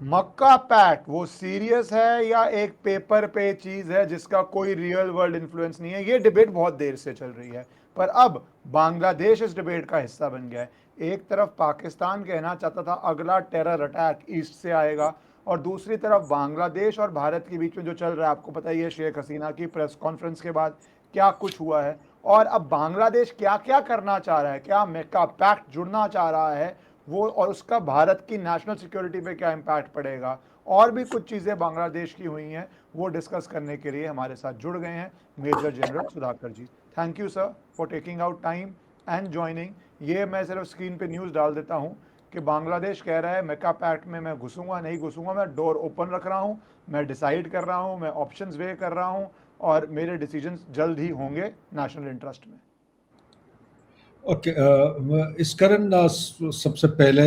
मक्का pact वो serious है या एक पेपर पे चीज है जिसका कोई रियल वर्ल्ड इन्फ्लुएंस नहीं है? ये डिबेट बहुत देर से चल रही है, पर अब बांग्लादेश इस डिबेट का हिस्सा बन गया है। एक तरफ पाकिस्तान कहना चाहता था अगला टेरर अटैक ईस्ट से आएगा, और दूसरी तरफ बांग्लादेश और भारत के बीच में जो चल रहा है, आपको पता ही है शेख हसीना की प्रेस कॉन्फ्रेंस के बाद क्या कुछ हुआ है। और अब बांग्लादेश क्या क्या करना चाह रहा है, क्या मक्का पैक्ट जुड़ना चाह रहा है वो, और उसका भारत की नेशनल सिक्योरिटी पे क्या इम्पैक्ट पड़ेगा, और भी कुछ चीज़ें बांग्लादेश की हुई हैं, वो डिस्कस करने के लिए हमारे साथ जुड़ गए हैं major general Sudhakar ji. Thank you sir for taking out time and joining. ये मैं सिर्फ स्क्रीन पे न्यूज़ डाल देता हूँ कि बांग्लादेश कह रहा है मेका पैक्ट में मैं घुसूंगा नहीं घुसूंगा, मैं डोर ओपन रख रहा हूँ, मैं डिसाइड कर रहा हूँ, मैं ऑप्शंस वे कर रहा हूँ, और मेरे डिसीजंस जल्द ही होंगे नेशनल इंटरेस्ट में। ओके, इसकरन सबसे पहले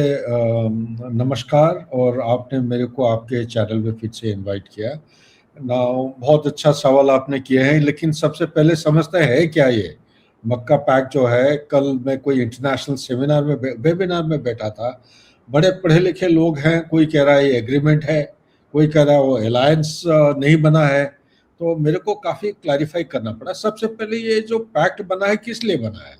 नमस्कार, और आपने मेरे को आपके चैनल में फिर से इनवाइट किया ना। बहुत अच्छा सवाल आपने किए हैं, लेकिन सबसे पहले समझते हैं क्या ये मक्का पैक्ट जो है। कल मैं कोई इंटरनेशनल सेमिनार में वेबिनार में बैठा था। बड़े पढ़े लिखे लोग हैं, कोई कह रहा है ये एग्रीमेंट है, कोई कह रहा है वो अलायंस नहीं बना है। तो मेरे को काफ़ी क्लैरिफाई करना पड़ा। सबसे पहले ये जो पैक्ट बना है किस लिए बना है,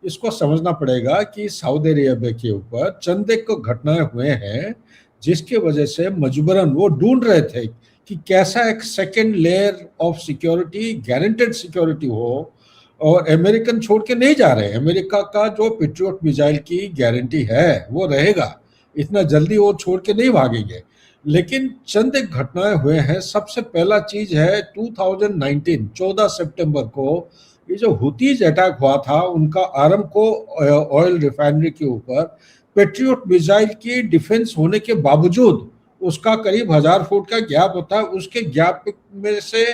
इसको समझना पड़ेगा कि सऊदी अरेबिया के ऊपर चंद एक घटनाएं हुए हैं जिसकी वजह से मजबूरन वो ढूंढ रहे थे कि कैसा एक second layer of security, guaranteed security हो। और अमेरिकन छोड़ के नहीं जा रहे। अमेरिका का जो पेट्रियट मिसाइल की गारंटी है वो रहेगा, इतना जल्दी वो छोड़ के नहीं भागेंगे। लेकिन चंद एक घटनाएं हुए हैं। सबसे पहला चीज है 2019 14 सितंबर को ये जो हुतीज अटैक हुआ था, उनका आरामको ऑयल रिफाइनरी के ऊपर पेट्रियट मिसाइल की डिफेंस होने के बावजूद उसका करीब 1000 फुट का गैप होता है, उसके गैप में से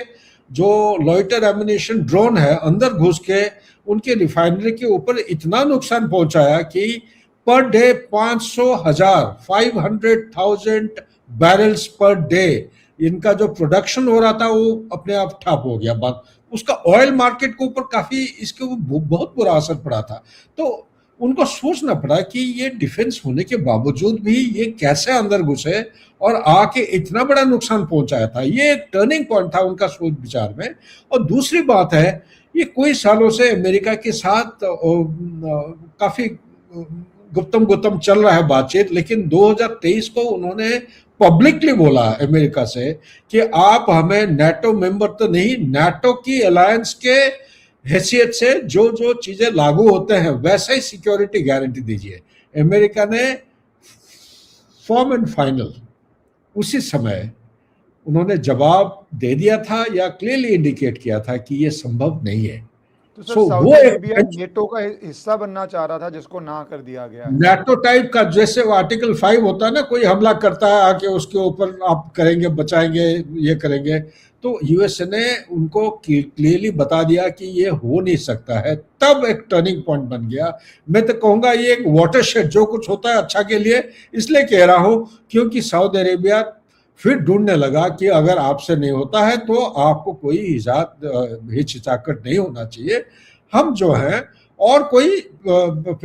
जो लॉइटर एमिनेशन ड्रोन है अंदर घुस के उनके रिफाइनरी के ऊपर इतना नुकसान पहुंचाया कि per day 500,000 barrels per day इनका जो प्रोडक्शन हो रहा था वो अपने आप ठप हो गया। उसका ऑयल मार्केट के ऊपर काफी इसके बहुत बुरा असर पड़ा था। तो उनको सोचना पड़ा कि ये डिफेंस होने के बावजूद भी ये कैसे अंदर घुसे और आके इतना बड़ा नुकसान पहुंचाया था। ये एक टर्निंग पॉइंट था उनका सोच विचार में। और दूसरी बात है, ये कोई सालों से अमेरिका के साथ काफी गुप्तम गुप्तम चल रहा है बातचीत, लेकिन 2023 को उन्होंने पब्लिकली बोला अमेरिका से कि आप हमें नाटो मेंबर तो नहीं, नाटो की अलायंस के हैसियत से जो जो चीजें लागू होते हैं वैसे ही सिक्योरिटी गारंटी दीजिए। अमेरिका ने फॉर्म एंड फाइनल उसी समय उन्होंने जवाब दे दिया था या क्लियरली इंडिकेट किया था कि ये संभव नहीं है। तो सर सो सऊदी वो अरेबिया एक नेटो का हिस्सा बनना चाह रहा था जिसको ना कर दिया गया है। नाटो टाइप का, जैसे वो आर्टिकल 5 होता है ना, कोई हमला करता है आके उसके ऊपर आप करेंगे, बचाएंगे, ये करेंगे। तो यूएसए ने उनको क्लियरली बता दिया कि ये हो नहीं सकता है। तब एक टर्निंग पॉइंट बन गया। मैं तो कहूंगा ये एक वाटरशेड, जो कुछ होता है अच्छा के लिए इसलिए कह रहा हूं क्योंकि सऊदी अरेबिया फिर ढूंढने लगा कि अगर आपसे नहीं होता है तो आपको कोई हिचकिचाहट नहीं होना चाहिए। हम जो हैं और कोई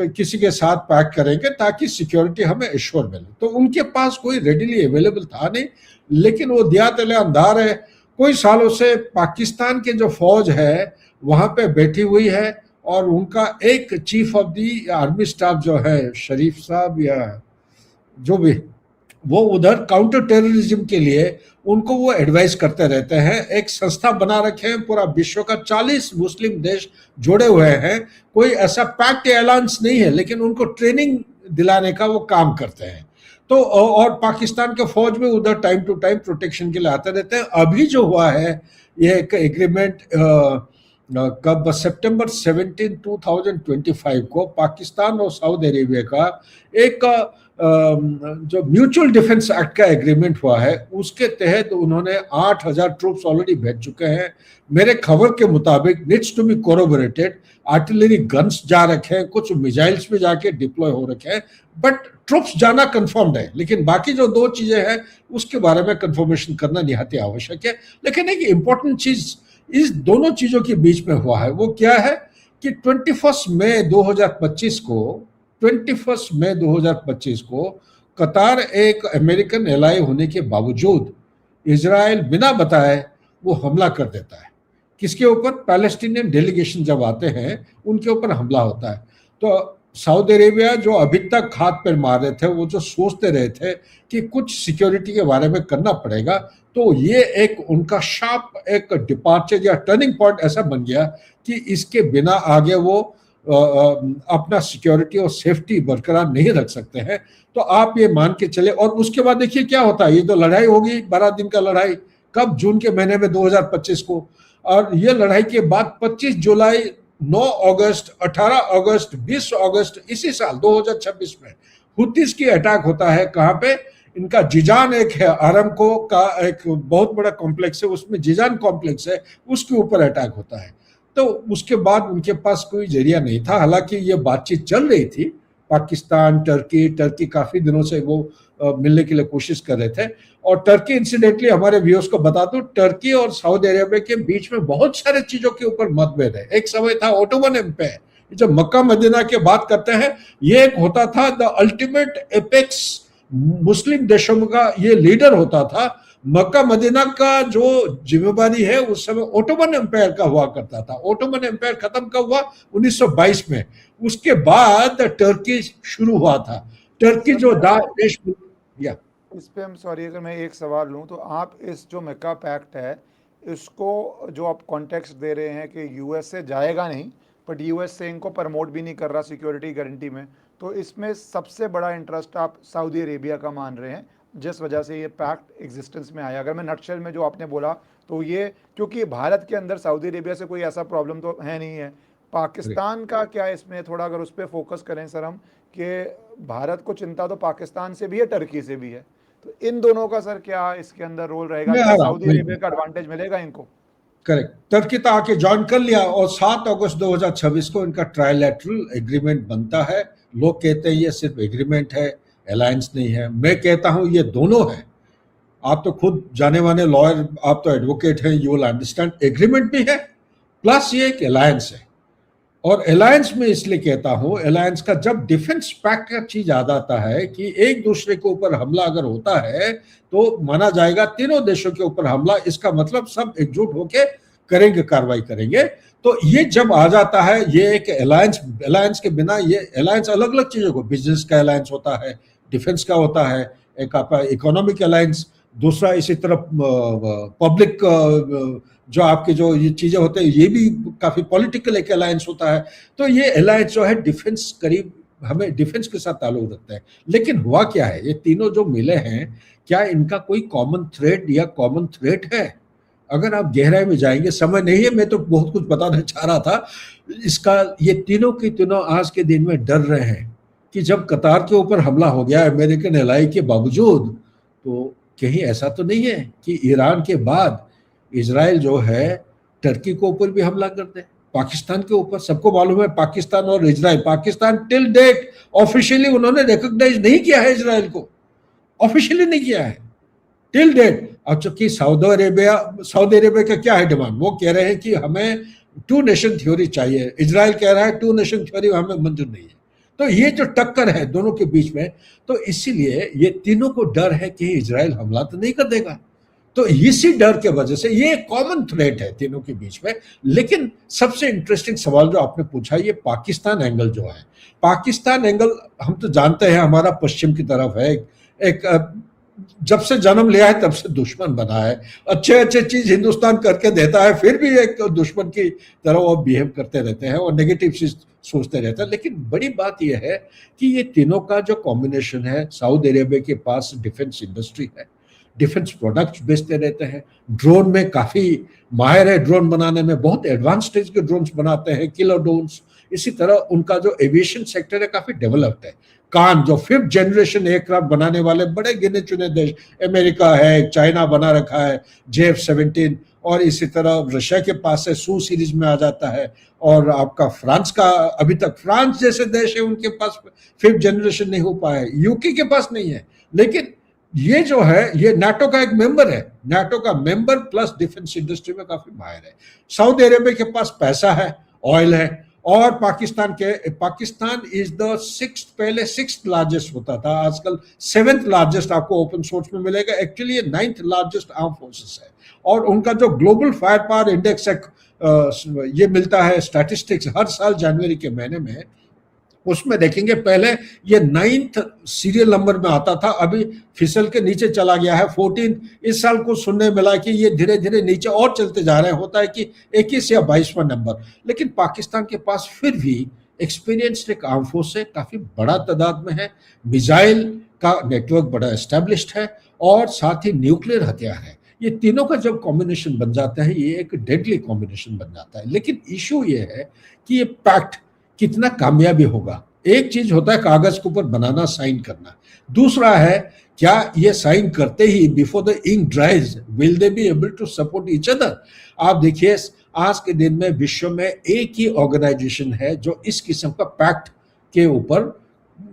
किसी के साथ पैक करेंगे ताकि सिक्योरिटी हमें एश्योर मिले। तो उनके पास कोई रेडिली अवेलेबल था नहीं, लेकिन वो दिया तले अंधार है। कोई सालों से पाकिस्तान के जो फौज है वहां पे बैठी हुई है, और उनका एक chief of the army staff जो है शरीफ साहब या जो भी, वो उधर काउंटर टेररिज्म के लिए उनको वो एडवाइस करते रहते हैं। एक संस्था बना रखे हैं, पूरा विश्व का 40 मुस्लिम देश जुड़े हुए हैं। कोई ऐसा पैक्ट अलायंस नहीं है, लेकिन उनको ट्रेनिंग दिलाने का वो काम करते हैं। तो और पाकिस्तान के फौज में उधर टाइम टू टाइम प्रोटेक्शन के लिए आते रहते हैं। अभी जो हुआ है ये एक एग्रीमेंट कब सितंबर 17 2025 को पाकिस्तान और सऊदी अरेबिया का एक जो म्यूचुअल डिफेंस एक्ट का एग्रीमेंट हुआ है, उसके तहत उन्होंने 8000 ट्रूप्स ऑलरेडी भेज चुके हैं। मेरे खबर के मुताबिक needs to be corroborated, artillery guns जा रखे हैं, कुछ मिसाइल्स भी जाके डिप्लॉय हो रखे हैं, बट ट्रूप्स जाना कंफर्म्ड है। लेकिन बाकी जो दो चीजें हैं उसके बारे में कंफर्मेशन करना निहायत आवश्यक है। लेकिन एक इंपॉर्टेंट चीज इस दोनों चीजों के बीच में हुआ है, वो क्या है कि 21 मई 2025 को कतार एक अमेरिकन एलाई होने के बावजूद इजराइल बिना बताए वो हमला कर देता है। किसके ऊपर? पैलेस्टीनियन डेलीगेशन जब आते हैं उनके ऊपर हमला होता है। तो सऊदी अरेबिया जो अभी तक हाथ पैर मार रहे थे, वो जो सोचते रहे थे कि कुछ सिक्योरिटी के बारे में करना पड़ेगा, तो ये एक उनका शार्प एक डिपार्चर या टर्निंग पॉइंट ऐसा बन गया कि इसके बिना आगे वो अपना सिक्योरिटी और सेफ्टी बरकरार नहीं रख सकते हैं। तो आप ये मान के चले। और उसके बाद देखिए क्या होता है। ये तो लड़ाई होगी 12 दिन का लड़ाई, कब? जून के महीने में 2025 को। और ये लड़ाई के बाद 25 जुलाई, 9 अगस्त, 18 अगस्त, 20 अगस्त इसी साल 2026 में हुतीस की अटैक होता है। कहाँ पे? इनका जिजान एक है, आरामको का एक बहुत बड़ा कॉम्प्लेक्स है, उसमें जिजान कॉम्प्लेक्स है, उसके ऊपर अटैक होता है। तो उसके बाद उनके पास कोई जरिया नहीं था। हालांकि ये बातचीत चल रही थी, पाकिस्तान, टर्की काफी दिनों से वो मिलने के लिए कोशिश कर रहे थे। और टर्की, इंसिडेंटली हमारे व्यूअर्स को बता दूं, टर्की और सऊदी अरेबिया के बीच में बहुत सारे चीजों के ऊपर मतभेद है। एक समय था ओटोमन एम्पायर, जब मक्का मदीना की बात करते हैं, ये एक होता था द अल्टीमेट एपेक्स, मुस्लिम देशों का ये लीडर होता था। मक्का मदीना का जो जिम्मेदारी है उस समय ओटोमन एम्पायर का हुआ करता था। ओटोमन एम्पायर खत्म कब हुआ? 1922 में। उसके बाद टर्की शुरू हुआ था। टर्की जो देश, या इस पे हम सॉरी अगर मैं एक सवाल लूँ तो आप इस जो मक्का पैक्ट है इसको जो आप कॉन्टेक्स्ट दे रहे हैं कि यूएस से जाएगा नहीं, बट यूएस से इनको प्रमोट भी नहीं कर रहा सिक्योरिटी गारंटी में, तो इसमें सबसे बड़ा इंटरेस्ट आप सऊदी अरेबिया का मान रहे हैं जिस वजह से ये पैक्ट एग्जिस्टेंस में आया। अगर मैं नटशेल में जो आपने बोला तो ये, क्योंकि भारत के अंदर सऊदी अरेबिया से कोई ऐसा प्रॉब्लम तो है नहीं है। पाकिस्तान का क्या इसमें थोड़ा अगर उस पर फोकस करें सर हम, कि भारत को चिंता तो पाकिस्तान से भी है, टर्की से भी है, तो इन दोनों का सर क्या इसके अंदर रोल रहेगा? मैं आ क्या रहा हूँ, सऊदी अरेबिया का एडवांटेज मिलेगा इनको? करेक्ट। टर्की तो आके ज्वाइन कर लिया और 7 अगस्त 2026 को इनका ट्रायलैटरल एग्रीमेंट बनता है। लोग कहते हैं ये सिर्फ एग्रीमेंट है, अलायंस नहीं है। मैं कहता हूं ये दोनों है। आप तो खुद जाने माने लॉयर, आप तो एडवोकेट हैं, यू विल अंडरस्टैंड। एग्रीमेंट भी है प्लस ये एक अलायंस है। और अलायंस में इसलिए कहता हूं, अलायंस का जब डिफेंस पैक्ट का चीज याद आता है कि एक दूसरे के ऊपर हमला अगर होता है तो माना जाएगा तीनों देशों के ऊपर हमला, इसका मतलब सब एकजुट होके करेंगे, कार्रवाई करेंगे। तो ये जब आ जाता है, ये एक अलायंस, अलायंस के बिना ये अलायंस अलग अलग चीजों को, बिजनेस का अलायंस होता है, डिफेंस का होता है, एक आपका इकोनॉमिक अलायंस, दूसरा इसी तरफ पब्लिक जो आपके जो ये चीजें होते हैं, ये भी काफी पॉलिटिकल एक अलायंस होता है। तो ये अलायंस जो है डिफेंस, करीब हमें डिफेंस के साथ ताल्लुक रखता है। लेकिन हुआ क्या है, ये तीनों जो मिले हैं, क्या इनका कोई कॉमन थ्रेड या कॉमन थ्रेट है? अगर आप गहराई में जाएंगे, समय नहीं है, मैं तो बहुत कुछ बताना चाह रहा था इसका। ये तीनों की तीनों आज के दिन में डर रहे हैं कि जब कतार के ऊपर हमला हो गया अमेरिकन एलाई के बावजूद, तो कहीं ऐसा तो नहीं है कि ईरान के बाद इजराइल जो है टर्की के ऊपर भी हमला कर दे, पाकिस्तान के ऊपर। सबको मालूम है पाकिस्तान और Israel, Pakistan till date officially उन्होंने रिकॉग्नाइज नहीं किया है इजराइल को, ऑफिशियली नहीं किया है टिल डेट। अब चूंकि सऊदी अरेबिया का क्या है डिमांड, वो कह रहे हैं कि हमें 2 नेशन थ्योरी चाहिए, इजराइल कह रहा है 2 नेशन थ्योरी हमें मंजूर नहीं है। तो ये जो टक्कर है दोनों के बीच में, तो इसीलिए ये तीनों को डर है कि इजराइल हमला तो नहीं कर देगा। तो इसी डर के वजह से ये कॉमन थ्रेट है तीनों के बीच में। लेकिन सबसे इंटरेस्टिंग सवाल जो आपने पूछा, ये पाकिस्तान एंगल जो है, पाकिस्तान एंगल हम तो जानते हैं हमारा पश्चिम की तरफ है, एक जब से जन्म लिया है तब से दुश्मन बना है। अच्छे चीज हिंदुस्तान करके देता है, फिर भी एक दुश्मन की तरह वो बिहेव करते रहते हैं और नेगेटिव चीज सोचते रहते हैं। लेकिन बड़ी बात यह है कि ये तीनों का जो कॉम्बिनेशन है, सऊदी अरेबिया के पास डिफेंस इंडस्ट्री है, डिफेंस प्रोडक्ट्स बेचते रहते हैं, ड्रोन में काफी माहिर है, ड्रोन बनाने में बहुत एडवांस स्टेज के ड्रोन्स बनाते हैं, किलर ड्रोन्स। इसी तरह उनका जो एविएशन सेक्टर है काफी डेवलप्ड है। कान जो 5th जनरेशन एयरक्राफ्ट बनाने वाले बड़े गिने चुने देश, अमेरिका है, चाइना बना रखा है JF-17, और इसी तरह रशिया के पास है, सू सीरीज में आ जाता है। और आपका फ्रांस का, अभी तक फ्रांस जैसे देश है उनके पास 5th जनरेशन नहीं हो पाया है, यूके के पास नहीं है। लेकिन ये जो है ये नाटो का एक मेंबर है, नाटो का मेंबर प्लस डिफेंस इंडस्ट्री में काफी माहिर है। सऊदी अरेबिया के पास पैसा है, ऑयल है, और पाकिस्तान इज द सिक्स्थ, पहले सिक्स्थ लार्जेस्ट होता था, आजकल सेवेंथ लार्जेस्ट आपको ओपन सोर्स में मिलेगा। एक्चुअली ये नाइन्थ लार्जेस्ट आर्म फोर्सेस है। और उनका जो ग्लोबल फायर पावर इंडेक्स है, ये मिलता है स्टैटिस्टिक्स हर साल जनवरी के महीने में, उसमें देखेंगे पहले ये 9th सीरियल नंबर में आता था, अभी फिसल के नीचे चला गया है 14। इस साल को सुनने मिला कि ये धीरे धीरे नीचे और चलते जा रहे हैं, होता है कि 21 या 22वां नंबर। लेकिन पाकिस्तान के पास फिर भी एक्सपीरियंस्ड एक आर्म फोर्स है, काफी बड़ा तादाद में है, मिसाइल का नेटवर्क बड़ा एस्टेब्लिश्ड है, और साथ ही न्यूक्लियर हथियार है। ये तीनों का जब कॉम्बिनेशन बन जाता है, ये एक डेडली कॉम्बिनेशन बन जाता है। लेकिन इशू ये है कि ये पैक्ट कितना कामयाबी होगा। एक चीज होता है कागज के ऊपर बनाना, साइन करना, दूसरा है क्या ये साइन करते ही before the ink dries will they be able to support each other. आप देखिए आज के दिन में विश्व में एक ही ऑर्गेनाइजेशन है जो इस किस्म का पैक्ट के ऊपर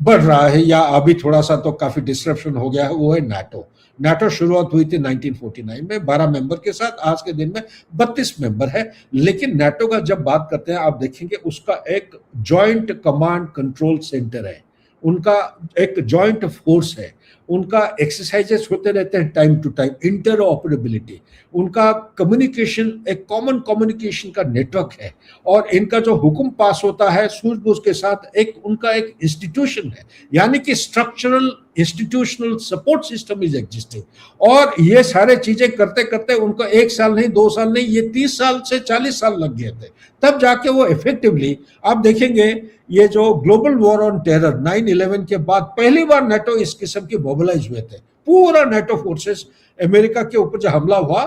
बढ़ रहा है, या अभी थोड़ा सा तो काफी डिस्ट्रप्शन हो गया है, वो है नाटो। नाटो शुरुआत हुई थी 1949 में 12 मेंबर के साथ, आज के दिन में 32 मेंबर है। लेकिन नाटो का जब बात करते हैं आप देखेंगे उसका एक जॉइंट कमांड कंट्रोल सेंटर है, उनका एक जॉइंट फोर्स है, उनका एक्सरसाइजेस होते रहते हैं time to time, interoperability, उनका कम्युनिकेशन एक कॉमन कम्युनिकेशन का नेटवर्क है, और इनका जो हुक्म पास होता है सूझबूझ के साथ, एक उनका एक इंस्टीट्यूशन है, यानी कि structural institutional support system is existing. और ये सारे चीजें करते करते उनको 1 साल नहीं, 2 साल नहीं, ये 30 साल से 40 साल लग गए थे, तब जाके वो इफेक्टिवली, आप देखेंगे ये जो ग्लोबल वॉर ऑन टेरर 9/11 के बाद पहली बार नाटो इस किस्म के मोबिलाइज हुए थे। पूरा नाटो फोर्सेस अमेरिका के ऊपर जो हमला हुआ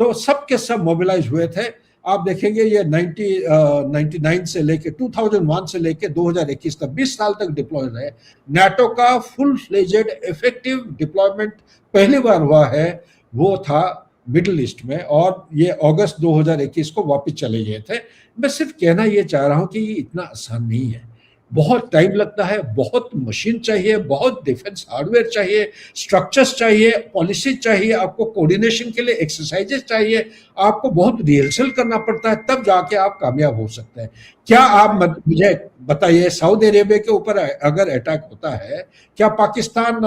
तो सब के सब मोबिलाइज हुए थे। आप देखेंगे ये 99 से लेके 2001 से लेके 2021 तक 20 साल तक डिप्लॉय रहे। नाटो का फुल फ्लेजेड इफेक्टिव डिप्लॉयमेंट पहली बार हुआ है, वो था मिडिल ईस्ट में, और ये अगस्त 2021 को वापस चले गए थे। मैं सिर्फ कहना ये चाह रहा हूं कि ये इतना आसान नहीं है, बहुत टाइम लगता है, बहुत मशीन चाहिए, बहुत डिफेंस हार्डवेयर चाहिए, स्ट्रक्चर्स चाहिए, पॉलिसी चाहिए, आपको कोऑर्डिनेशन के लिए एक्सरसाइजेस चाहिए, आपको बहुत रिहर्सल करना पड़ता है, तब जाके आप कामयाब हो सकते हैं। क्या आप मुझे बताइए, सऊदी अरेबिया के ऊपर अगर अटैक होता है, क्या पाकिस्तान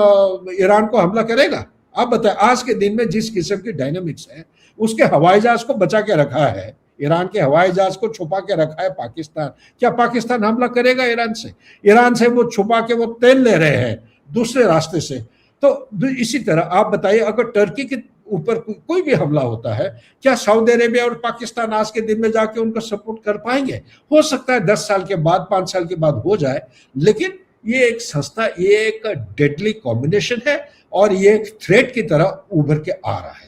ईरान को हमला करेगा? आप बताएं, आज के दिन में जिस किस्म की डायनामिक्स है, उसके हवाई जहाज को बचा के रखा है, ईरान के हवाई जहाज को छुपा के रखा है पाकिस्तान। क्या पाकिस्तान हमला करेगा ईरान से? ईरान से वो छुपा के वो तेल ले रहे हैं दूसरे रास्ते से। तो इसी तरह आप बताइए, अगर टर्की के ऊपर कोई भी हमला होता है, क्या सऊदी अरेबिया और पाकिस्तान आज के दिन में जाके उनको सपोर्ट कर पाएंगे? हो सकता है 10 साल के बाद, 5 साल के बाद हो जाए, लेकिन ये एक संस्था, ये एक डेडली कॉम्बिनेशन है, और ये एक थ्रेट की तरह उभर के आ रहा है।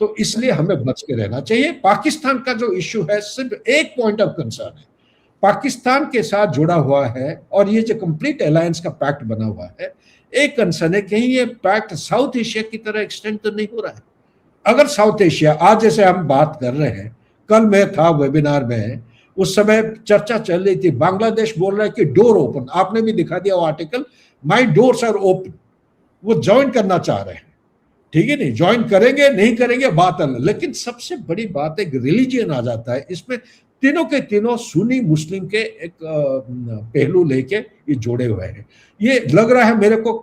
तो इसलिए हमें बच के रहना चाहिए। पाकिस्तान का जो इश्यू है सिर्फ एक पॉइंट ऑफ कंसर्न है, पाकिस्तान के साथ जुड़ा हुआ है, और ये जो कंप्लीट अलायंस का पैक्ट बना हुआ है, एक कंसर्न है कहीं ये पैक्ट साउथ एशिया की तरह एक्सटेंड तो नहीं हो रहा है। अगर साउथ एशिया, आज जैसे हम बात कर रहे हैं, कल मैं था वेबिनार में, उस समय चर्चा चल रही थी, बांग्लादेश बोल रहा है कि डोर ओपन, आपने भी दिखा दिया वो article, my doors are open, वो ज्वाइन करना चाह रहे हैं। ठीक है, नहीं ज्वाइन करेंगे नहीं करेंगे बात अलग, लेकिन सबसे बड़ी बात एक रिलीजियन आ जाता है इसमें, तीनों के तीनों सुन्नी मुस्लिम के एक पहलू लेके ये जोड़े हुए हैं। ये लग रहा है मेरे को,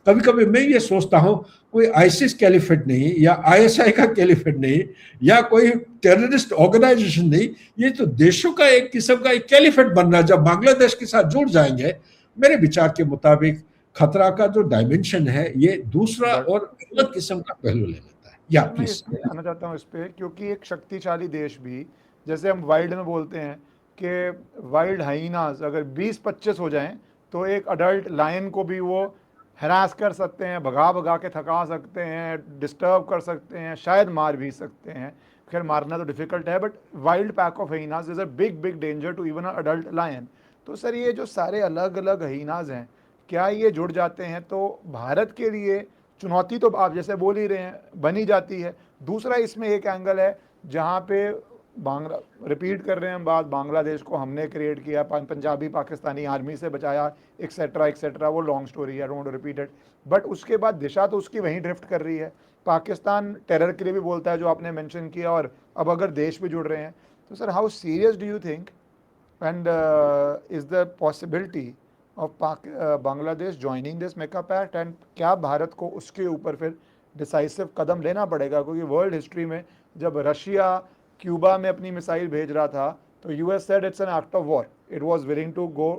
कभी कभी मैं ये सोचता हूं कोई आईसिस कैलिफेट नहीं, या आईएसआई का कैलिफेट नहीं, या कोई टेररिस्ट ऑर्गेनाइजेशन नहीं, ये तो देशों का एक किस्म का एक कैलिफेट बन रहा है। जब बांग्लादेश के साथ जुड़ जाएंगे, मेरे विचार के मुताबिक खतरा का जो डायमेंशन है ये दूसरा और अलग किस्म का पहलू ले लेता है। या मैं इसलिए आना चाहता हूँ इस पे, क्योंकि एक शक्तिशाली देश भी, जैसे हम वाइल्ड में बोलते हैं कि वाइल्ड हाइनास अगर 20-25 हो जाएं तो एक अडल्ट लायन को भी वो हरास कर सकते हैं, भगा भगा के थका सकते हैं, डिस्टर्ब कर सकते हैं, शायद मार भी सकते हैं। खैर मारना तो डिफिकल्ट है, but wild pack of hyenas is a big big danger to even a adult lion. तो सर ये जो सारे अलग अलग हाइनास हैं, क्या ये जुड़ जाते हैं तो भारत के लिए चुनौती तो आप जैसे बोल ही रहे हैं बनी जाती है। दूसरा इसमें एक एंगल है जहाँ पे रिपीट कर रहे हैं हम बात, बांग्लादेश को हमने क्रिएट किया, पंजाबी पाकिस्तानी आर्मी से बचाया, एक्सेट्रा एक्सेट्रा, वो लॉन्ग स्टोरी है, डोंट रिपीट इट। बट उसके बाद दिशा तो उसकी वहीं ड्रिफ्ट कर रही है। पाकिस्तान टेरर के लिए भी बोलता है जो आपने मेंशन किया, और अब अगर देश भी जुड़ रहे हैं तो sir how serious do you think And is there possibility of Bangladesh joining this MECA pact? And क्या भारत को उसके ऊपर फिर डिसाइसिव कदम लेना पड़ेगा? क्योंकि वर्ल्ड हिस्ट्री में जब रशिया क्यूबा में अपनी मिसाइल भेज रहा था तो US said it's an act of war. It was willing to go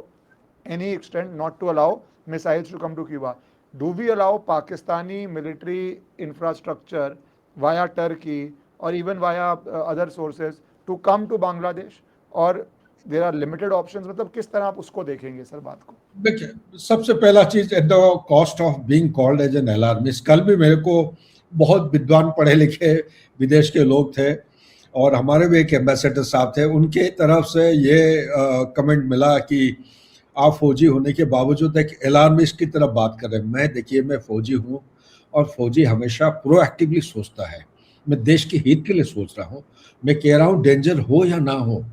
any extent not to allow missiles to come to Cuba. Do we allow Pakistani military infrastructure via Turkey or even via other sources to come to Bangladesh, or there are limited options? मतलब किस तरह आप उसको देखेंगे sir बात को? देखिए, सबसे पहला चीज at the cost of being called as an alarmist, कल भी मेरे को बहुत विद्वान पढ़े लिखे विदेश के लोग थे और हमारे भी एक एम्बेसडर साहब थे, उनके तरफ से ये कमेंट मिला कि आप फौजी होने के बावजूद एक अलार्मिस्ट की तरफ बात कर रहे हैं. मैं देखिए, मैं फौजी हूँ और फौजी हमेशा प्रोएक्टिवली सोचता है. मैं देश के हित के लिए सोच रहा हूँ. मैं कह रहा हूँ डेंजर हो या ना हो,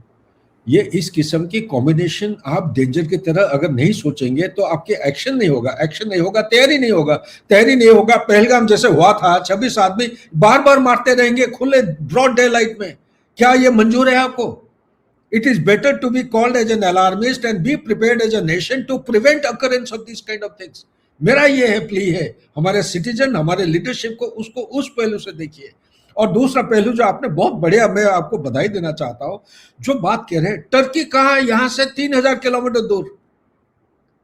ये इस किस्म की कॉम्बिनेशन, आप डेंजर की तरह अगर नहीं सोचेंगे तो आपके एक्शन नहीं होगा. एक्शन नहीं होगा, तैयारी नहीं होगा. तैयारी नहीं होगा, पहलगाम जैसे हुआ था, 26 आदमी बार बार मारते रहेंगे खुले ब्रॉड डे लाइट में. क्या ये मंजूर है आपको? It is better to be called as an alarmist and be prepared as a nation to prevent occurrence of these kind of things. मेरा ये है प्ली है हमारे सिटीजन, हमारे लीडरशिप को उसको उस पहलू से देखिए. और दूसरा पहलू जो आपने बहुत बढ़िया, मैं आपको बधाई देना चाहता हूं, जो बात कह रहे हैं, टर्की कहाँ है? यहां से 3000 किलोमीटर दूर,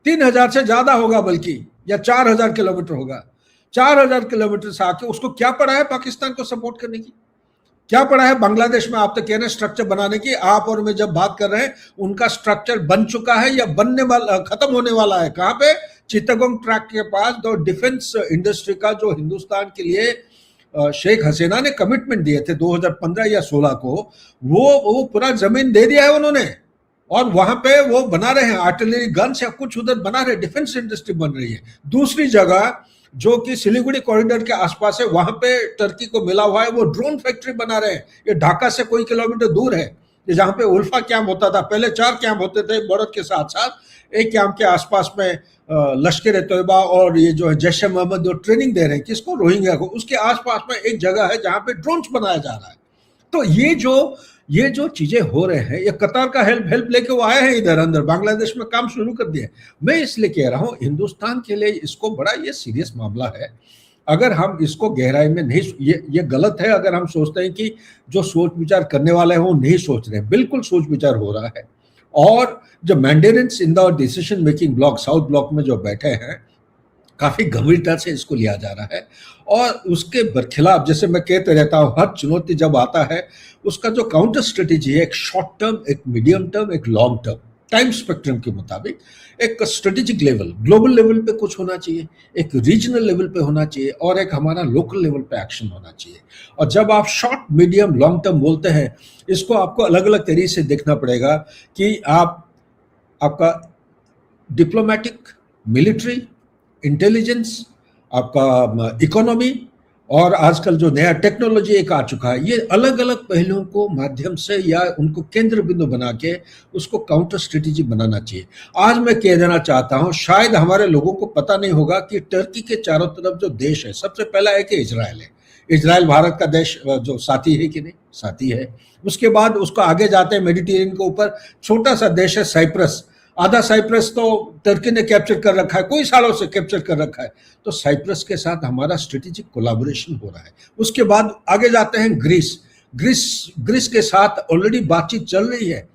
3000 से ज्यादा होगा बल्कि, या 4000 किलोमीटर होगा. 4000 किलोमीटर से आके उसको क्या पड़ा है पाकिस्तान को सपोर्ट करने की? क्या पड़ा है बांग्लादेश में? आप तो कह रहे हैं स्ट्रक्चर बनाने की. आप और मैं जब बात कर रहे हैं, उनका स्ट्रक्चर बन चुका है या बनने वाला, खत्म होने वाला है. कहां पे? चित्तगोंग ट्रैक के पास. जो डिफेंस इंडस्ट्री का जो हिंदुस्तान के लिए शेख हसीना ने कमिटमेंट दिए थे 2015 या 16 को, वो पूरा जमीन दे दिया है उन्होंने और वहां पे वो बना रहे हैं आर्टिलरी गन्स या कुछ उधर बना रहे, डिफेंस इंडस्ट्री बन रही है. दूसरी जगह जो कि सिलीगुड़ी कॉरिडोर के आसपास है, वहां पे टर्की को मिला हुआ है, वो ड्रोन फैक्ट्री बना रहे हैं. ये ढाका से कोई किलोमीटर दूर है, जहां पे उल्फा कैंप होता था. पहले 4 कैंप होते थे बॉर्डर के साथ साथ. एक कैंप के आसपास में लश्कर तैयबा और ये जो है जैश ए मोहम्मद जो ट्रेनिंग दे रहे हैं किसको, रोहिंग्या को, उसके आसपास में एक जगह है जहां पे ड्रोन्स बनाया जा रहा है. तो ये जो चीजें हो रहे हैं, ये कतार का हेल्प लेके वो आए हैं इधर अंदर, बांग्लादेश में काम शुरू कर दिया. मैं इसलिए कह रहा हूं हिंदुस्तान के लिए इसको बड़ा ये सीरियस मामला है. अगर हम इसको गहराई में नहीं, ये गलत है अगर हम सोचते हैं कि जो सोच विचार करने वाले हैं वो नहीं सोच रहे हैं. बिल्कुल सोच विचार हो रहा है. और जो mandarins in the decision making block, South Block में जो बैठे हैं, काफी गंभीरता से इसको लिया जा रहा है. और उसके बरखिलाफ, जैसे मैं कहते रहता हूं, हर चुनौती जब आता है उसका जो काउंटर स्ट्रेटेजी है, एक शॉर्ट टर्म, एक मीडियम टर्म, एक लॉन्ग टर्म, टाइम स्पेक्ट्रम के मुताबिक एक स्ट्रेटेजिक लेवल, ग्लोबल लेवल पे कुछ होना चाहिए, एक रीजनल लेवल पे होना चाहिए और एक हमारा लोकल लेवल पे एक्शन होना चाहिए. और जब आप शॉर्ट, मीडियम, लॉन्ग टर्म बोलते हैं, इसको आपको अलग अलग तरीके से देखना पड़ेगा कि आपका डिप्लोमेटिक, मिलिट्री, इंटेलिजेंस, आपका इकोनॉमी और आजकल जो नया टेक्नोलॉजी एक आ चुका है, ये अलग अलग पहलुओं को माध्यम से या उनको केंद्र बिंदु बना के उसको काउंटर स्ट्रेटेजी बनाना चाहिए. आज मैं कह देना चाहता हूं, शायद हमारे लोगों को पता नहीं होगा कि टर्की के चारों तरफ जो देश है, सबसे पहला है कि इजराइल है. इजराइल भारत का देश जो साथी है कि नहीं, साथी है. उसके बाद उसको आगे जाते हैं मेडिटेरियन के ऊपर, छोटा सा देश है साइप्रस. आधा साइप्रस तो टर्की ने कैप्चर कर रखा है, कोई सालों से कैप्चर कर रखा है. तो साइप्रस के साथ हमारा स्ट्रेटेजिक कोलैबोरेशन हो रहा है. उसके बाद आगे जाते हैं ग्रीस के साथ ऑलरेडी बातचीत चल रही है.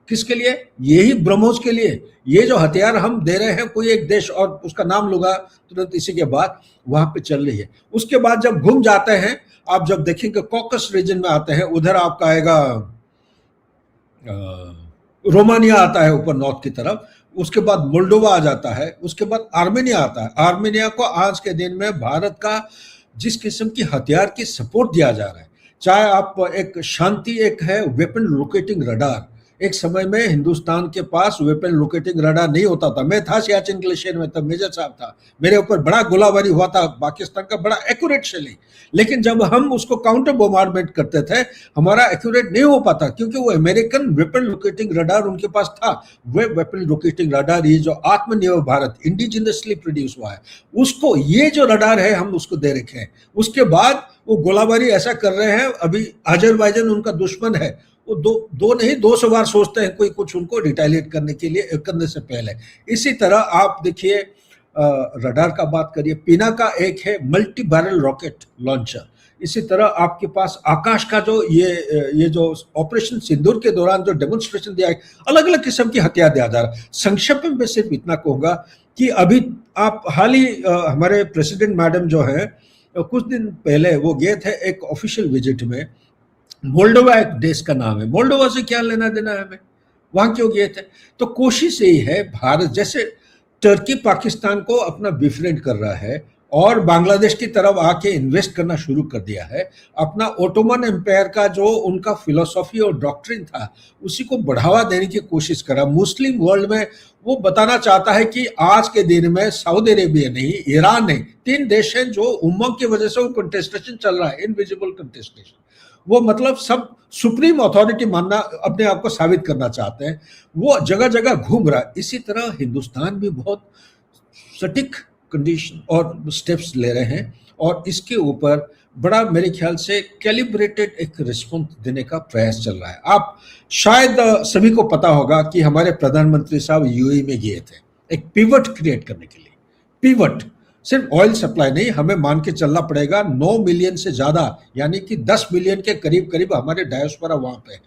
किसके लिए? यही ब्रह्मोस के लिए. ये जो हथियार हम दे रहे हैं, कोई एक देश और उसका नाम लूंगा तुरंत इसी के बाद, वहां पे चल रही है. उसके बाद जब घूम जाते हैं, आप जब देखेंगे कॉकस रीजन में आते हैं, उधर आपका आएगा रोमानिया आता है ऊपर नॉर्थ की तरफ. उसके बाद मोल्डोवा आ जाता है. उसके बाद आर्मेनिया आता है. आर्मेनिया को आज के दिन में भारत का जिस किस्म की हथियार की सपोर्ट दिया जा रहा है, चाहे आप एक शांति, एक है वेपन लोकेटिंग रडार. एक समय में हिंदुस्तान के पास वेपन लोकेटिंग रडार नहीं होता था. मैं था सियाचिन ग्लेशियर में, तब मेजर साहब था, मेरे ऊपर बड़ा गोलाबारी हुआ था पाकिस्तान का, बड़ा एक्यूरेट शैली. लेकिन जब हम उसको काउंटर बोमारमेंट करते थे, हमारा एक्यूरेट नहीं हो पाता क्योंकि वो अमेरिकन वेपन लोकेटिंग रडार उनके पास था. वे वेपन लोकेटिंग रडार, ये जो आत्मनिर्भर भारत इंडिजिनसली प्रोड्यूस हुआ है, उसको, ये जो रडार है हम उसको दे रखे हैं. उसके बाद वो गोलाबारी ऐसा कर रहे हैं, अभी अजरबैजान उनका दुश्मन है, वो दो नहीं 200 बार सोचते हैं कोई कुछ उनको रिटेलिएट करने के लिए करने से पहले। इसी तरह आप देखिए रडार का बात करिए, पीना का एक है मल्टी बैरल रॉकेट लॉन्चर। इसी तरह आपके पास आकाश का जो ये जो ऑपरेशन सिंदूर के दौरान जो डेमोन्स्ट्रेशन दिया है, अलग अलग किस्म की हथियार दिया जा रहा है। संक्षेप में सिर्फ इतना कहूंगा कि अभी आप हाल ही हमारे प्रेसिडेंट मैडम जो है कुछ दिन पहले वो गए थे एक ऑफिशियल विजिट में। मोल्डोवा एक देश का नाम है, मोल्डोवा से क्या लेना देना है हमें, वहां क्यों गए थे? तो कोशिश यही है, भारत जैसे टर्की पाकिस्तान को अपना बिफ्रेंड कर रहा है और बांग्लादेश की तरफ आके इन्वेस्ट करना शुरू कर दिया है। अपना ओटोमन एम्पायर का जो उनका फिलोसॉफी और डॉक्ट्रिन था उसी को बढ़ावा देने की कोशिश करा। मुस्लिम वर्ल्ड में वो बताना चाहता है कि आज के दिन में सऊदी अरेबिया नहीं, ईरान नहीं, 3 देश हैं जो उम्मत की वजह से वो कंटेस्टेशन चल रहा है, इनविजिबल कंटेस्टेशन। वो मतलब सब सुप्रीम अथॉरिटी मानना, अपने आप को साबित करना चाहते हैं, वो जगह जगह घूम रहा है। इसी तरह हिंदुस्तान भी बहुत सटीक कंडीशन और स्टेप्स ले रहे हैं और इसके ऊपर बड़ा मेरे ख्याल से कैलिब्रेटेड एक रिस्पॉन्स देने का प्रयास चल रहा है। आप शायद सभी को पता होगा कि हमारे प्रधानमंत्री साहब यूएई में गए थे एक पिवट क्रिएट करने के लिए। पिवट सिर्फ ऑयल सप्लाई नहीं, हमें मान के चलना पड़ेगा 9 मिलियन से ज्यादा यानी कि 10 मिलियन के करीब करीब हमारे डायस्पोरा वहां पे है।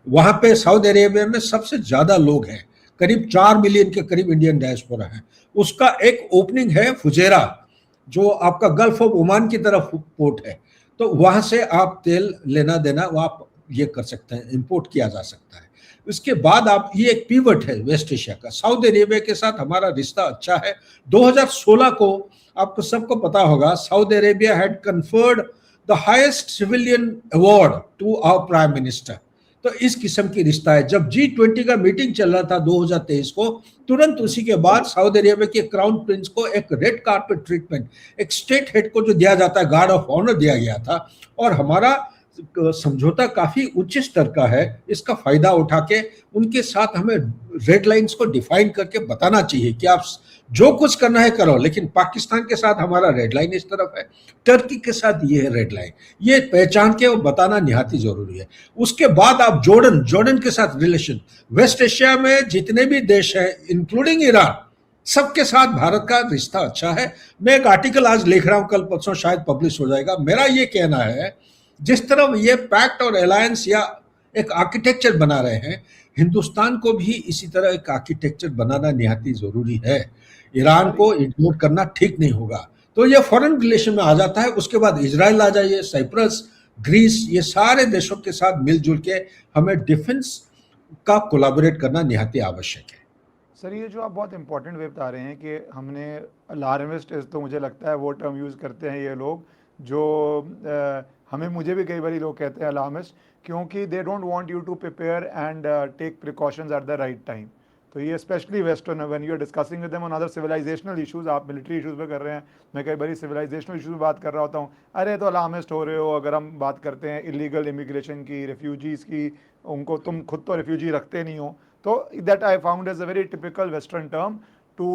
वहां पे सऊदी अरेबिया में सबसे ज्यादा लोग हैं, करीब 4 मिलियन के करीब इंडियन डायस्पोरा है। उसका एक ओपनिंग है फुजेरा, जो आपका गल्फ ऑफ ओमान की तरफ पोर्ट है, तो वहां से आप तेल लेना देना वो आप ये कर सकते हैं, इंपोर्ट किया जा सकता है। उसके बाद आप, ये एक पिवट है वेस्ट एशिया का, सऊदी अरेबिया के साथ हमारा रिश्ता अच्छा है। 2016 को आपको सबको पता होगा Saudi Arabia had conferred the highest civilian award to our prime minister. तो इस किस्म की रिश्ता है। जब G20 का मीटिंग चल रहा था 2023 को, तुरंत उसी के बाद सऊदी अरेबिया के क्राउन प्रिंस को एक रेड कार्पेट ट्रीटमेंट, एक स्टेट हेड को जो दिया जाता है गार्ड ऑफ ऑनर दिया गया था। और हमारा समझौता काफी उच्च स्तर का है। इसका फायदा उठा के उनके साथ हमें रेड लाइंस को डिफाइन करके बताना चाहिए कि आप जो कुछ करना है करो, लेकिन पाकिस्तान के साथ हमारा रेड लाइन इस तरफ है, टर्की के साथ ये है रेड लाइन, ये पहचान के बताना निहाती जरूरी है। उसके बाद आप जॉर्डन के साथ रिलेशन, वेस्ट एशिया में जितने भी देश हैं इंक्लूडिंग ईरान, सबके साथ भारत का रिश्ता अच्छा है। मैं एक आर्टिकल आज लिख रहा हूं, कल परसों शायद पब्लिश हो जाएगा। मेरा ये कहना है, जिस तरह ये पैक्ट और अलायंस या एक आर्किटेक्चर बना रहे हैं, हिंदुस्तान को भी इसी तरह एक आर्किटेक्चर बनाना निहाती जरूरी है। ईरान को इग्नोर करना ठीक नहीं होगा। तो ये फॉरेन रिलेशन में आ जाता है। उसके बाद इजराइल आ जाइए, साइप्रस, ग्रीस, ये सारे देशों के साथ मिलजुल के हमें डिफेंस का कोलैबोरेट करना निहाती आवश्यक है। सर, ये जो आप बहुत इंपॉर्टेंट वे बता रहे हैं कि हमने अलार्मिस्ट, तो मुझे लगता है वो टर्म यूज़ करते हैं ये लोग, जो मुझे भी कई बार लोग कहते हैं अलार्मिस्ट, क्योंकि they don't want you to prepare and take precautions at the right time. तो ये specially western, when you are discussing with them on other civilisational issues, आप मिलिट्री इश्यूज पे कर रहे हैं, मैं कई बार सिविलाइजेशनल इश्यूज में बात कर रहा होता हूँ, अरे तो अलार्मिस्ट हो रहे हो। अगर हम बात करते हैं इलीगल इमिग्रेशन की, रेफ्यूजीज़ की, उनको तुम खुद तो रेफ्यूजी रखते नहीं हो, तो that I found as a very typical western term to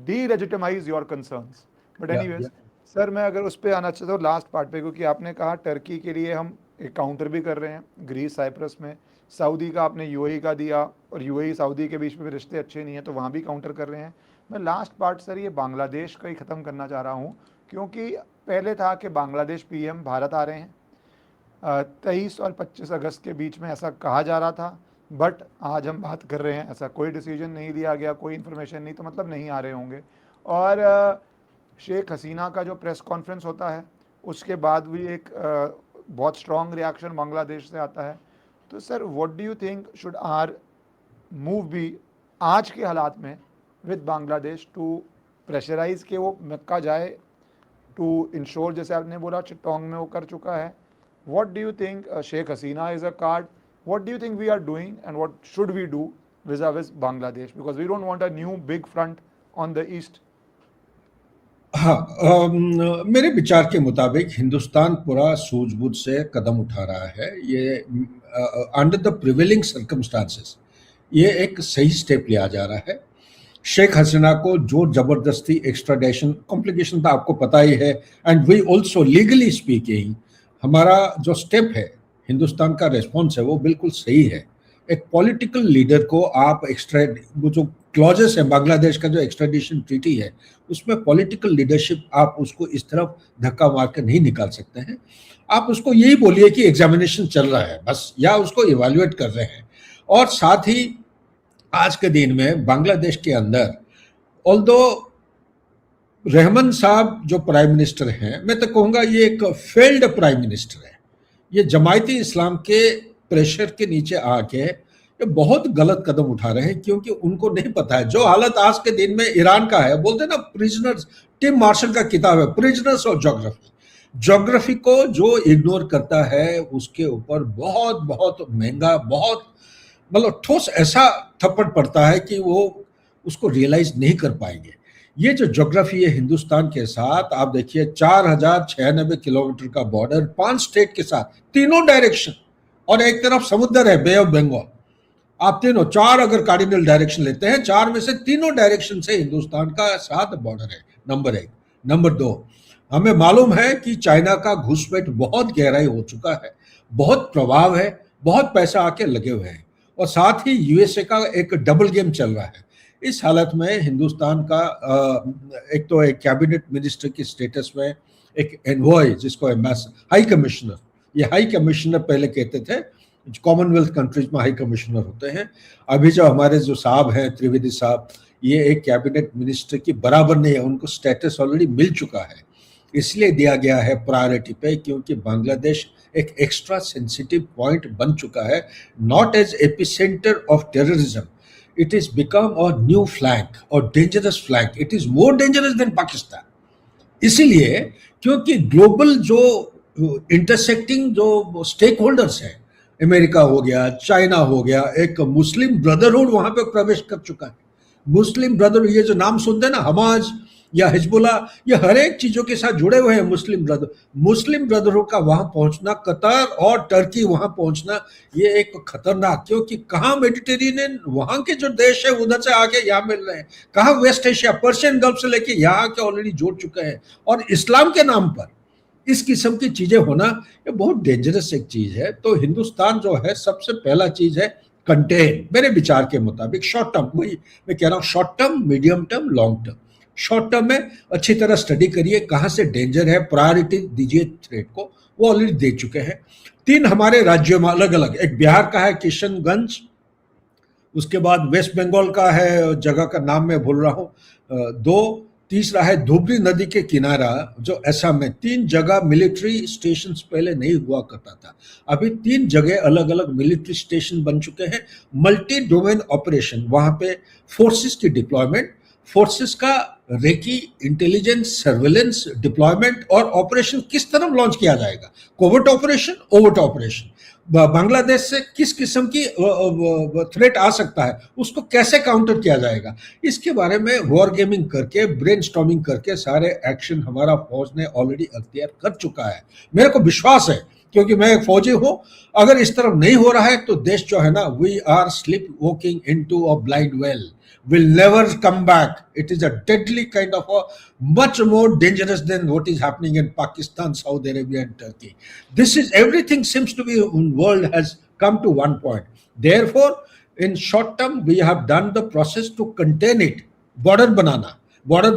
delegitimise your concerns. But anyways sir, मैं अगर उस पर आना चाहता हूँ लास्ट पार्ट पे, क्योंकि आपने कहा टर्की के लिए हम एक काउंटर भी कर रहे हैं, ग्रीस, साइप्रस में, सऊदी का आपने यूएई का दिया, और यूएई सऊदी के बीच में रिश्ते अच्छे नहीं हैं तो वहाँ भी काउंटर कर रहे हैं। मैं लास्ट पार्ट सर ये बांग्लादेश का ही ख़त्म करना चाह रहा हूँ, क्योंकि पहले था कि बांग्लादेश पीएम भारत आ रहे हैं 23 और 25 अगस्त के बीच में, ऐसा कहा जा रहा था। बट आज हम बात कर रहे हैं, ऐसा कोई डिसीजन नहीं लिया गया, कोई इन्फॉर्मेशन नहीं, तो मतलब नहीं आ रहे होंगे। और शेख हसीना का जो प्रेस कॉन्फ्रेंस होता है उसके बाद भी एक बहुत स्ट्रॉन्ग रिएक्शन बांग्लादेश से आता है। तो sir, what do you think should our move be आज के हालात में विद बांग्लादेश टू प्रेशराइज के वो मक्का जाए, टू इंश्योर, जैसे आपने बोला चिट्टोंग में वो कर चुका है। What do you think Sheikh Hasina is a card, what do you think we are doing and what should we do vis Bangladesh, because we don't want a new big front on the east. हाँ, मेरे विचार के मुताबिक हिंदुस्तान पूरा सूझबूझ से कदम उठा रहा है। ये अंडर द प्रिवेलिंग सर्कमस्टांसेस ये एक सही स्टेप लिया जा रहा है। शेख हसीना को जो जबरदस्ती एक्स्ट्राडिशन कॉम्प्लिकेशन था आपको पता ही है, and we also legally speaking हमारा जो स्टेप है हिंदुस्तान का रेस्पॉन्स है वो बिल्कुल सही है। एक पॉलिटिकल लीडर को आप वो जो क्लॉजेस है बांग्लादेश का जो एक्स्ट्राडिशन ट्रीटी है उसमें पॉलिटिकल लीडरशिप आप उसको इस तरफ धक्का मार कर नहीं निकाल सकते हैं। आप उसको यही बोलिए कि एग्जामिनेशन चल रहा है बस, या उसको इवैल्यूएट कर रहे हैं। और साथ ही आज के दिन में बांग्लादेश के अंदर ऑल्दो रहमान साहब जो प्राइम मिनिस्टर हैं, मैं तो कहूँगा ये एक फेल्ड प्राइम मिनिस्टर है। ये जमायती इस्लाम के प्रेशर के नीचे आके ये बहुत गलत कदम उठा रहे हैं, क्योंकि उनको नहीं पता है जो हालत आज के दिन में ईरान का है। बोलते हैं ना प्रिजनर्स, टिम मार्शल का किताब है प्रिजनर्स ऑफ ज्योग्राफी। ज्योग्राफी को जो इग्नोर करता है उसके ऊपर बहुत बहुत महंगा, बहुत मतलब ठोस ऐसा थप्पड़ पड़ता है कि वो उसको रियलाइज नहीं कर पाएंगे। ये जो ज्योग्राफी है हिंदुस्तान के साथ, आप देखिए 4096 किलोमीटर का बॉर्डर 5 स्टेट के साथ, तीनों डायरेक्शन, और एक तरफ समुद्र है बे ऑफ बंगाल। आप तीनों 4 अगर कार्डिनल डायरेक्शन लेते हैं, 4 में से तीनों डायरेक्शन से हिंदुस्तान का साथ बॉर्डर है। नंबर 1। नंबर 2, हमें मालूम है कि चाइना का घुसपैठ बहुत गहराई हो चुका है, बहुत प्रभाव है, बहुत पैसा आके लगे हुए हैं, और साथ ही यूएसए का एक डबल गेम चल रहा है। इस हालत में हिंदुस्तान का एक तो एक कैबिनेट मिनिस्टर की स्टेटस में एक एनवॉय, जिसको हाई कमिश्नर, ये हाई कमिश्नर पहले कहते थे, कॉमनवेल्थ कंट्रीज में हाई कमिश्नर होते हैं। अभी जो हमारे जो साहब हैं त्रिवेदी साहब, ये एक कैबिनेट मिनिस्टर की बराबर नहीं है, उनको स्टेटस ऑलरेडी मिल चुका है। इसलिए दिया गया है प्रायोरिटी पे, क्योंकि बांग्लादेश एक एक्स्ट्रा सेंसिटिव पॉइंट बन चुका है, not as epicentre of terrorism, it is become a new flank or dangerous flank. It is more dangerous than Pakistan. इसीलिए क्योंकि ग्लोबल जो इंटरसेक्टिंग जो स्टेक होल्डर्स हैं, अमेरिका हो गया, चाइना हो गया, एक मुस्लिम ब्रदरहुड वहां पे प्रवेश कर चुका है। मुस्लिम ब्रदरहुड, ये जो नाम सुनते हैं ना, हमाज या हिजबुल्ला, ये हर एक चीजों के साथ जुड़े हुए हैं। मुस्लिम ब्रदरहुड का वहां पहुंचना, कतर और टर्की वहां पहुंचना, ये एक खतरनाक, क्योंकि कहाँ मेडिटेरेनियन वहां के जो देश है उधर से आके यहाँ मिल रहे हैं, कहाँ वेस्ट एशिया पर्शियन गल्फ से लेके यहाँ के ऑलरेडी जुड़ चुके हैं। और इस्लाम के नाम पर इस किस्म की चीजें होना, ये बहुत डेंजरस एक चीज है। तो हिंदुस्तान जो है, सबसे पहला चीज है कंटेन, मेरे विचार के मुताबिक शॉर्ट टर्म, वही मैं कह रहा हूँ, short term, medium term, long term. Short term में अच्छी तरह स्टडी करिए कहाँ से डेंजर है, प्रायोरिटी दीजिए थ्रेट को, वो ऑलरेडी दे चुके हैं। 3 हमारे राज्यों में अलग अलग, एक बिहार का है किशनगंज, उसके बाद वेस्ट बंगाल का है, जगह का नाम मैं भूल रहा हूँ, 2, तीसरा है धुबरी नदी के किनारा जो असम में। 3 जगह मिलिट्री स्टेशन पहले नहीं हुआ करता था, अभी 3 जगह अलग अलग मिलिट्री स्टेशन बन चुके हैं। मल्टी डोमेन ऑपरेशन, वहां पे फोर्सेस की डिप्लॉयमेंट, फोर्सेस का रेकी इंटेलिजेंस सर्वेलेंस डिप्लॉयमेंट और ऑपरेशन किस तरह लॉन्च किया जाएगा, covert operation, overt operation, Bangladesh से किस किस्म की थ्रेट आ सकता है, उसको कैसे काउंटर किया जाएगा, इसके बारे में वॉर गेमिंग करके, ब्रेनस्टॉर्मिंग करके सारे एक्शन हमारा फौज ने ऑलरेडी अख्तियार कर चुका है। मेरे को विश्वास है, क्योंकि मैं एक फौजी हूं, अगर इस तरफ नहीं हो रहा है तो देश जो है ना, we are sleepwalking into a blind well, will never come back. It is a deadly kind of a much more dangerous than what is happening in Pakistan, Saudi Arabia and Turkey. This is everything seems to be in world has come to one point. Therefore, in short term, we have done the process to contain it. Border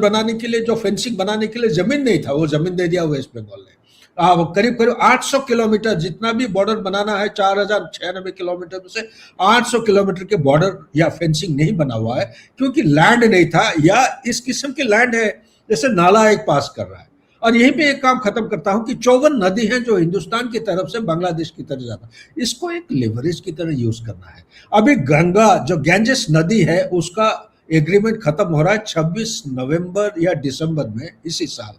बनाने के लिए जो fencing बनाने के लिए जमीन नहीं था, वो जमीन दे दिया वेस्ट बंगाल ने। करीब 800 किलोमीटर जितना भी बॉर्डर बनाना है, 4096 किलोमीटर में से 800 किलोमीटर के बॉर्डर या फेंसिंग नहीं बना हुआ है, क्योंकि लैंड नहीं था, या इस किस्म के लैंड है जैसे नाला एक पास कर रहा है। और यहीं पे एक काम खत्म करता हूं कि 54 नदी है जो हिंदुस्तान की तरफ से बांग्लादेश की तरफ जाता है, इसको एक लेवरेज की तरह यूज करना है। अभी गंगा जो गैंजेस नदी है, उसका एग्रीमेंट खत्म हो रहा है 26 नवंबर या दिसंबर में इसी साल,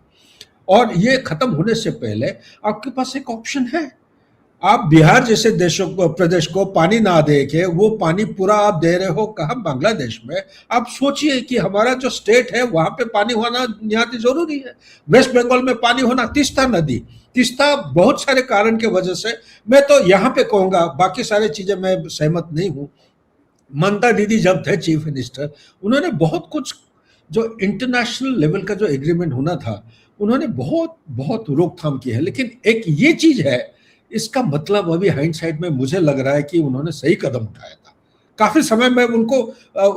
और ये खत्म होने से पहले आपके पास एक ऑप्शन है। आप बिहार जैसे देशों को, प्रदेश को पानी ना दे के वो पानी पूरा आप दे रहे हो कहाँ, बांग्लादेश में। आप सोचिए कि हमारा जो स्टेट है वहां पे पानी होना निहायत जरूरी है। वेस्ट बंगाल में पानी होना, तीस्ता नदी, तीस्ता बहुत सारे कारण के वजह से, मैं तो यहाँ पे कहूंगा, बाकी सारी चीजें मैं सहमत नहीं हूँ। ममता दीदी जब थे चीफ मिनिस्टर, उन्होंने बहुत कुछ जो इंटरनेशनल लेवल का जो एग्रीमेंट होना था, उन्होंने बहुत बहुत रोकथाम की है। लेकिन एक ये चीज है इसका मतलब अभी हाइंडसाइड में मुझे लग रहा है कि उन्होंने सही कदम उठाया था। काफी समय में उनको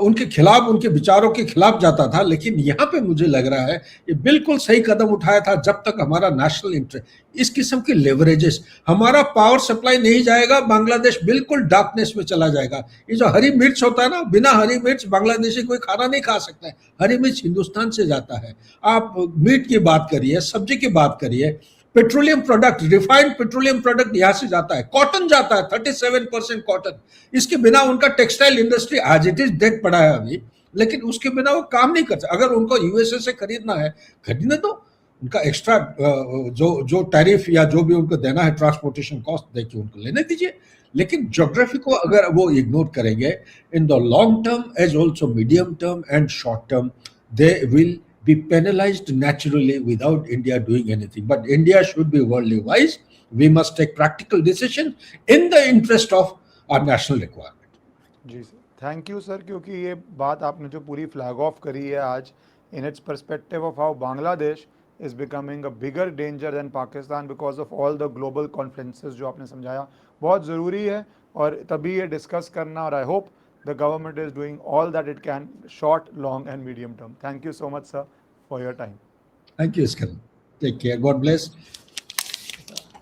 उनके खिलाफ, उनके विचारों के खिलाफ जाता था, लेकिन यहाँ पे मुझे लग रहा है ये बिल्कुल सही कदम उठाया था। जब तक हमारा नेशनल इंटरेस्ट, इस किस्म के लेवरेजेस, हमारा पावर सप्लाई नहीं जाएगा, बांग्लादेश बिल्कुल डार्कनेस में चला जाएगा। ये जो हरी मिर्च होता है ना, बिना हरी मिर्च बांग्लादेशी कोई खाना नहीं खा सकता है। हरी मिर्च हिंदुस्तान से जाता है। आप मीट की बात करिए, सब्जी की बात करिए, petroleum product, refined petroleum product यहां से जाता है, कॉटन जाता है, 37% कॉटन। इसके बिना उनका टेक्सटाइल इंडस्ट्री आज इट इज डेड पड़ा है अभी, लेकिन उसके बिना वो काम नहीं कर सकते। अगर उनको यूएसए से खरीदना है, खरीदने दो। उनका एक्स्ट्रा जो जो टैरिफ या जो भी उनको देना है, ट्रांसपोर्टेशन कॉस्ट देखिए, उनको लेने दीजिए। लेकिन ज्योग्राफी को अगर वो इग्नोर करेंगे, in the long term as also medium term and short term, they will be penalized naturally without India doing anything. But India should be worldly wise. We must take practical decisions in the interest of our national requirement. जी sir, thank you sir, क्योंकि ये बात आपने जो पूरी flag of करी है आज, in its perspective of how Bangladesh is becoming a bigger danger than Pakistan because of all the global conferences जो आपने समझाया, बहुत ज़रूरी है। और तभी ये डिस्कस करना, और I hope the government is doing all that it can, short, long and medium term. Thank you so much sir for your time. Thank you, Iskandar. Take care. God bless.